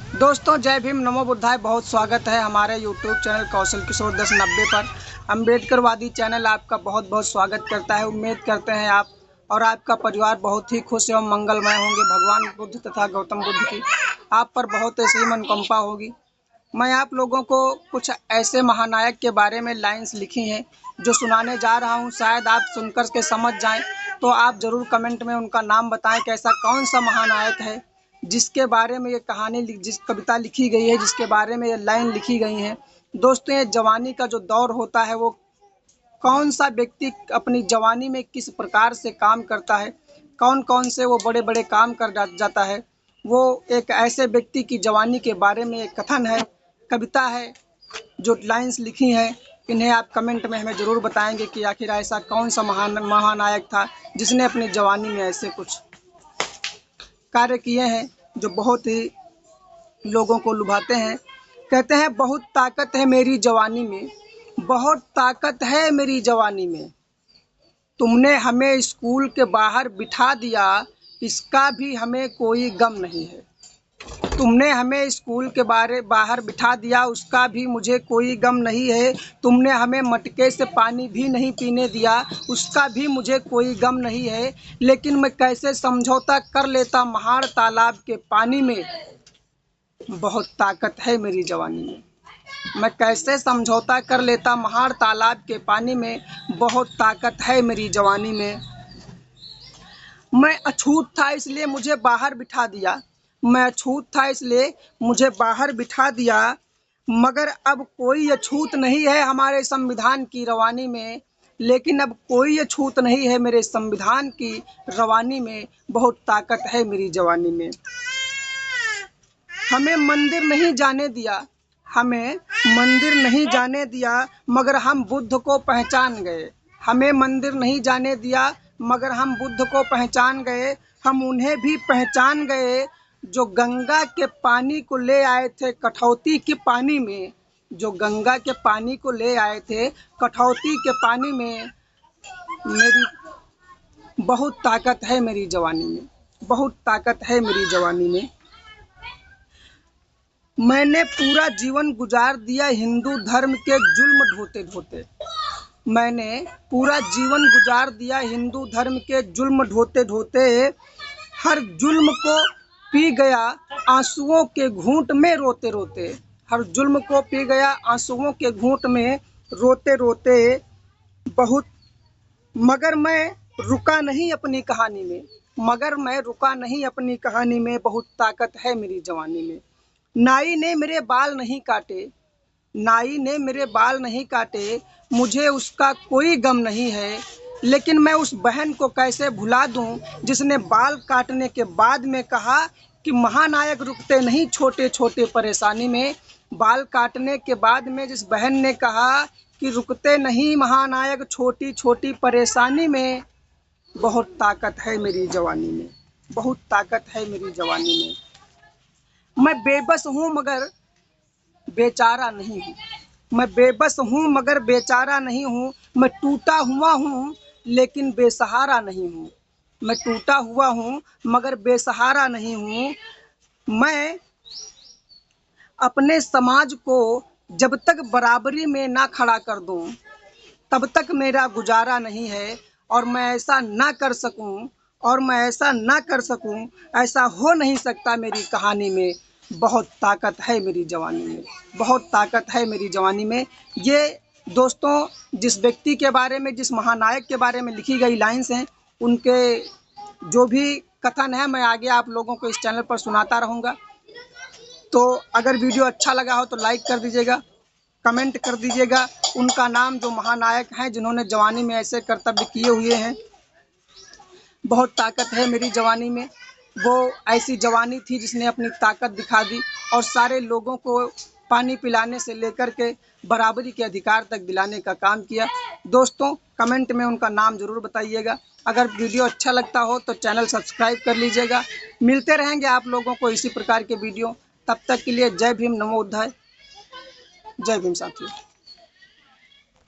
दोस्तों जय भीम नमो बुद्धाय। बहुत स्वागत है हमारे यूट्यूब चैनल कौशल किशोर 1090 पर। अम्बेडकरवादी चैनल आपका बहुत बहुत स्वागत करता है। उम्मीद करते हैं आप और आपका परिवार बहुत ही खुश एवं मंगलमय होंगे। भगवान बुद्ध तथा गौतम बुद्ध की आप पर बहुत ऐसी मनोकामना होगी। मैं आप लोगों को कुछ ऐसे महानायक के बारे में लाइन्स लिखी हैं जो सुनाने जा रहा हूं। शायद आप सुनकर के समझ जाएं, तो आप ज़रूर कमेंट में उनका नाम बताएं कि ऐसा कौन सा महानायक है जिसके बारे में ये कहानी जिस कविता लिखी गई है, जिसके बारे में ये लाइन लिखी गई हैं। दोस्तों, ये जवानी का जो दौर होता है वो कौन सा व्यक्ति अपनी जवानी में किस प्रकार से काम करता है, कौन कौन से वो बड़े बड़े काम कर जाता है, वो एक ऐसे व्यक्ति की जवानी के बारे में एक कथन है, कविता है, जो लाइन्स लिखी हैं। इन्हें आप कमेंट में हमें ज़रूर बताएंगे कि आखिर ऐसा कौन सा महानायक था जिसने अपनी जवानी में ऐसे कुछ कार्य किए हैं जो बहुत ही लोगों को लुभाते हैं। कहते हैं, बहुत ताकत है मेरी जवानी में, बहुत ताकत है मेरी जवानी में। तुमने हमें स्कूल के बाहर बिठा दिया, इसका भी हमें कोई गम नहीं है। तुमने हमें स्कूल के बाहर बिठा दिया, उसका भी मुझे कोई गम नहीं है। तुमने हमें मटके से पानी भी नहीं पीने दिया, उसका भी मुझे कोई गम नहीं है। लेकिन मैं कैसे समझौता कर लेता महाड़ तालाब के पानी में, बहुत ताकत है मेरी जवानी में। मैं कैसे समझौता कर लेता महाड़ तालाब के पानी में, बहुत ताकत है मेरी जवानी में। मैं अछूत था इसलिए मुझे बाहर बिठा दिया, मैं अछूत था इसलिए मुझे बाहर बिठा दिया। मगर अब कोई अछूत नहीं है हमारे संविधान की रवानी में, लेकिन अब कोई अछूत नहीं है मेरे संविधान की रवानी में, बहुत ताकत है मेरी जवानी में। हमें मंदिर नहीं जाने दिया, हमें मंदिर नहीं जाने दिया, मगर हम बुद्ध को पहचान गए। हमें मंदिर नहीं जाने दिया, मगर हम बुद्ध को पहचान गए। हम उन्हें भी पहचान गए जो गंगा के पानी को ले आए थे कठौती के पानी में, जो गंगा के पानी को ले आए थे कठौती के पानी में। मेरी बहुत ताकत है मेरी जवानी में, बहुत ताकत है मेरी जवानी में। मैंने पूरा जीवन गुजार दिया हिंदू धर्म के जुल्म ढोते ढोते। मैंने पूरा जीवन गुजार दिया हिंदू धर्म के जुल्म ढोते ढोते। हर जुल्म को पी गया आंसुओं के घूंट में रोते रोते। हर जुल्म को पी गया आंसुओं के घूंट में रोते रोते। बहुत मगर मैं रुका नहीं अपनी कहानी में, मगर मैं रुका नहीं अपनी कहानी में, बहुत ताकत है मेरी जवानी में। नाई ने मेरे बाल नहीं काटे, नाई ने मेरे बाल नहीं काटे, मुझे उसका कोई गम नहीं है। लेकिन मैं उस बहन को कैसे भुला दूं जिसने बाल काटने के बाद में कहा कि महानायक रुकते नहीं छोटे छोटे परेशानी में। बाल काटने के बाद में जिस बहन ने कहा कि रुकते नहीं महानायक छोटी छोटी परेशानी में, बहुत ताकत है मेरी जवानी में, बहुत ताकत है मेरी जवानी में। मैं बेबस हूँ मगर बेचारा नहीं हूँ, मैं बेबस हूँ मगर बेचारा नहीं हूँ। मैं टूटा हुआ हूँ लेकिन बेसहारा नहीं हूँ, मैं टूटा हुआ हूँ मगर बेसहारा नहीं हूँ। मैं अपने समाज को जब तक बराबरी में ना खड़ा कर दूँ, तब तक मेरा गुजारा नहीं है। और मैं ऐसा ना कर सकूँ, और मैं ऐसा ना कर सकूँ, ऐसा हो नहीं सकता मेरी कहानी में। बहुत ताकत है मेरी जवानी में, बहुत ताकत है मेरी जवानी में। ये दोस्तों जिस व्यक्ति के बारे में, जिस महानायक के बारे में लिखी गई लाइन्स हैं, उनके जो भी कथन है मैं आगे आप लोगों को इस चैनल पर सुनाता रहूँगा। तो अगर वीडियो अच्छा लगा हो तो लाइक कर दीजिएगा, कमेंट कर दीजिएगा उनका नाम, जो महानायक हैं जिन्होंने जवानी में ऐसे कर्तव्य किए हुए हैं। बहुत ताकत है मेरी जवानी में। वो ऐसी जवानी थी जिसने अपनी ताकत दिखा दी और सारे लोगों को पानी पिलाने से लेकर के बराबरी के अधिकार तक दिलाने का काम किया। दोस्तों कमेंट में उनका नाम ज़रूर बताइएगा। अगर वीडियो अच्छा लगता हो तो चैनल सब्सक्राइब कर लीजिएगा। मिलते रहेंगे आप लोगों को इसी प्रकार के वीडियो। तब तक के लिए जय भीम नमो बुद्धाय। जय भीम साथियों।